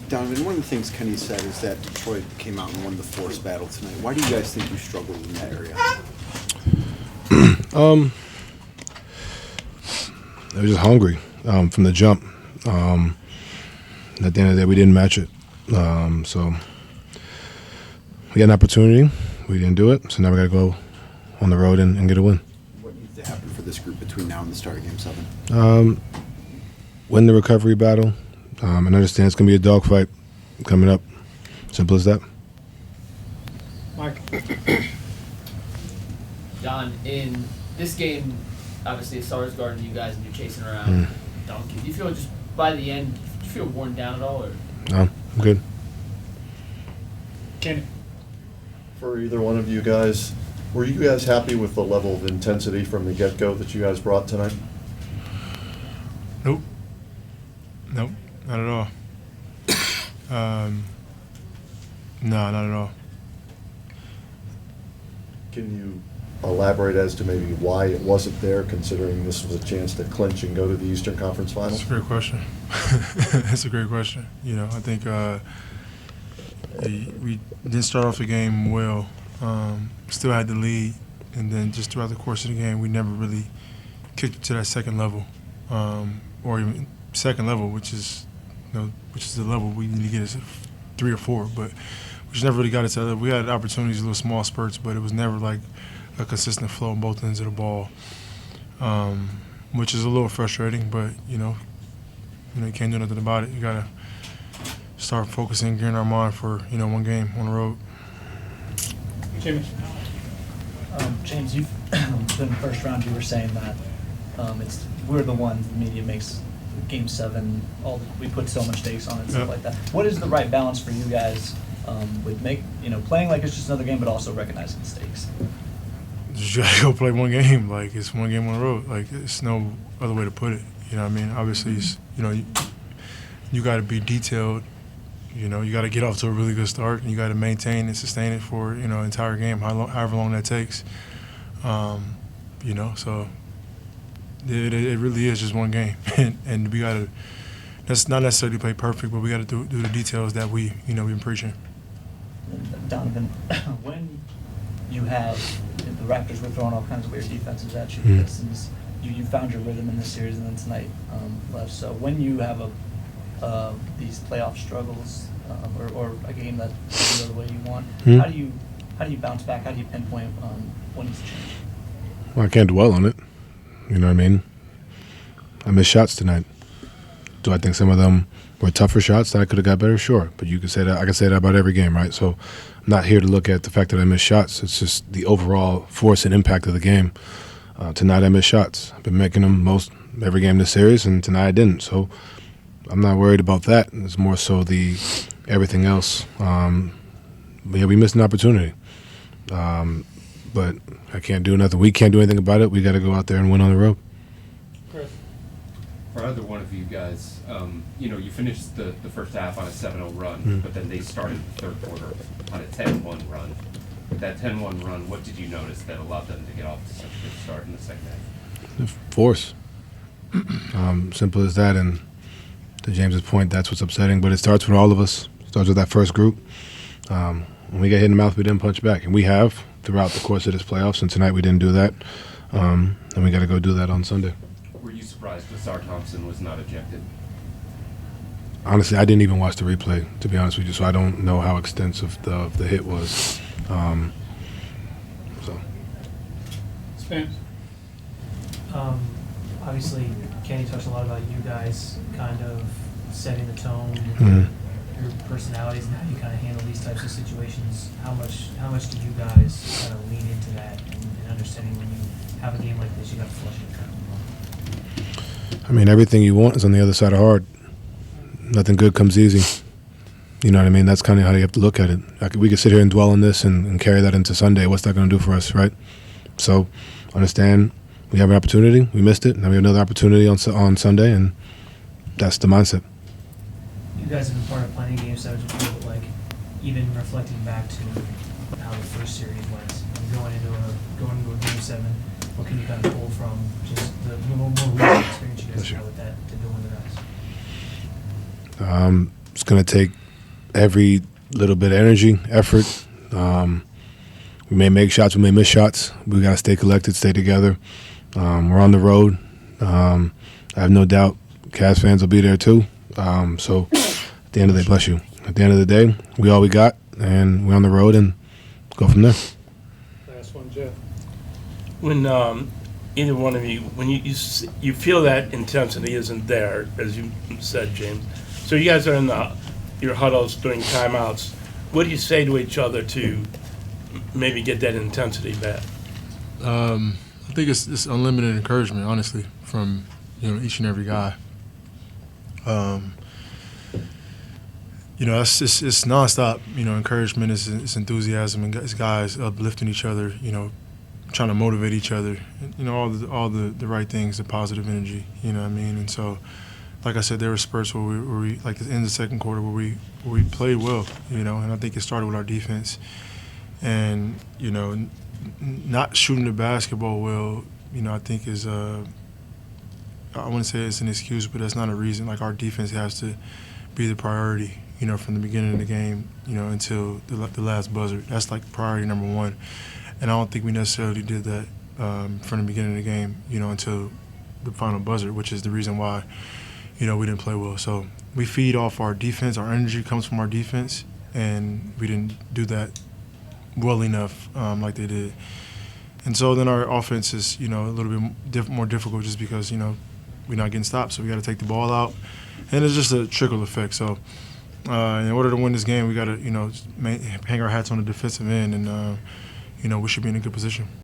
Donovan, one of the things Kenny said is that Detroit came out and won the force battle tonight. Why do you guys think you struggled in that area? They were just hungry from the jump. At the end of the day, we didn't match it. So we had an opportunity. We didn't do it. So now we got to go on the road and get a win. What needs to happen for this group between now and the start of Game 7? Win the recovery battle. And understand it's going to be a dogfight coming up. Simple as that. Mark. Don, in this game, obviously, Stars guarding you guys and you're chasing around Donkey. Do you feel just by the end, do you feel worn down at all? Or? No, I'm good. Kenny. For either one of you guys, were you guys happy with the level of intensity from the get-go that you guys brought tonight? Nope. Nope, not at all. No, not at all. Can you elaborate as to maybe why it wasn't there, considering this was a chance to clinch and go to the Eastern Conference Finals? That's a great question. That's a great question. You know, I think we didn't start off the game well. Still had the lead, and then just throughout the course of the game, we never really kicked it to that second level, or even second level, which is the level we need to get us 3 or 4, but we just never really got it to that level. We had opportunities, little small spurts, but it was never like a consistent flow on both ends of the ball, which is a little frustrating. But you can't do nothing about it. You gotta start focusing, gearing our mind for one game on the road. Jimmy. James, you've been first round. You were saying that we're the ones the media makes Game 7. We put so much stakes on it, and stuff like that. What is the right balance for you guys with playing like it's just another game, but also recognizing the stakes? You gotta go play one game. Like, it's one game on the road. Like, it's no other way to put it. You know what I mean? Obviously, it's, you got to be detailed. You got to get off to a really good start, and you got to maintain and sustain it for entire game, however long that takes. So it really is just one game, and we got to. That's not necessarily play perfect, but we got to do the details that we've been preaching. Donovan, when you have the Raptors were throwing all kinds of weird defenses at you, the Pistons, you found your rhythm in this series, and then tonight left. So when you have these playoff struggles or a game that doesn't go the way you want, how do you bounce back? How do you pinpoint when it's changed? Well, I can't dwell on it. You know what I mean? I missed shots tonight. Do I think some of them were tougher shots that I could have got better? Sure. But you could say that. I can say that about every game, right? So I'm not here to look at the fact that I missed shots. It's just the overall force and impact of the game. Tonight I missed shots. I've been making them most every game this series, and tonight I didn't. So I'm not worried about that. It's more so the everything else. But yeah, we missed an opportunity. But I can't do nothing. We can't do anything about it. We got to go out there and win on the road. Chris. For either one of you guys, you finished the first half on a 7-0 run, but then they started the third quarter on a 10-1 run. With that 10-1 run, what did you notice that allowed them to get off to such a good start in the second half? Force. Simple as that. And to James's point, that's what's upsetting. But it starts with all of us. It starts with that first group. When we get hit in the mouth, we didn't punch back. And we have throughout the course of this playoffs. And tonight we didn't do that. And we got to go do that on Sunday. Were you surprised Sar Thompson was not ejected? Honestly, I didn't even watch the replay, to be honest with you, so I don't know how extensive the hit was. Spence. Obviously, Kenny touched a lot about you guys kind of setting the tone, your personalities, and how you kind of handle these types of situations. How much did you guys kind of lean into that and understanding when you have a game like this, you got to flush it kind of? I mean, everything you want is on the other side of hard. Nothing good comes easy. You know what I mean? That's kind of how you have to look at it. We could sit here and dwell on this and carry that into Sunday. What's that going to do for us, right? So understand we have an opportunity. We missed it. Now we have another opportunity on Sunday, and that's the mindset. You guys have been part of plenty of game sevens before, but like even reflecting back to how the first series went, going into a game 7, what can you kind of pull from just the more recent experience you guys had with that to go into that? It's going to take every little bit of energy, effort. We may make shots, we may miss shots. We got to stay collected, stay together. We're on the road. I have no doubt Cavs fans will be there too. So at the end of the day, bless you. At the end of the day, we all we got, and we're on the road and go from there. Last one, Jeff. When either one of you, when you feel that intensity isn't there, as you said, James. So you guys are in your huddles during timeouts. What do you say to each other to maybe get that intensity back? I think it's unlimited encouragement, honestly, from each and every guy. It's nonstop. Encouragement is enthusiasm, and it's guys uplifting each other. Trying to motivate each other. All the right things, the positive energy. You know what I mean? And so, like I said, there were spurts where we like in the second quarter where we played well. And I think it started with our defense, and not shooting the basketball well. I think is I wouldn't say it's an excuse, but that's not a reason. Like, our defense has to be the priority. From the beginning of the game, until the last buzzer. That's like priority number one. And I don't think we necessarily did that from the beginning of the game, until the final buzzer, which is the reason why, we didn't play well. So we feed off our defense. Our energy comes from our defense, and we didn't do that well enough like they did. And so then our offense is, a little bit more difficult just because, we're not getting stopped. So we got to take the ball out. And it's just a trickle effect. So in order to win this game, we got to, hang our hats on the defensive end, and, we should be in a good position.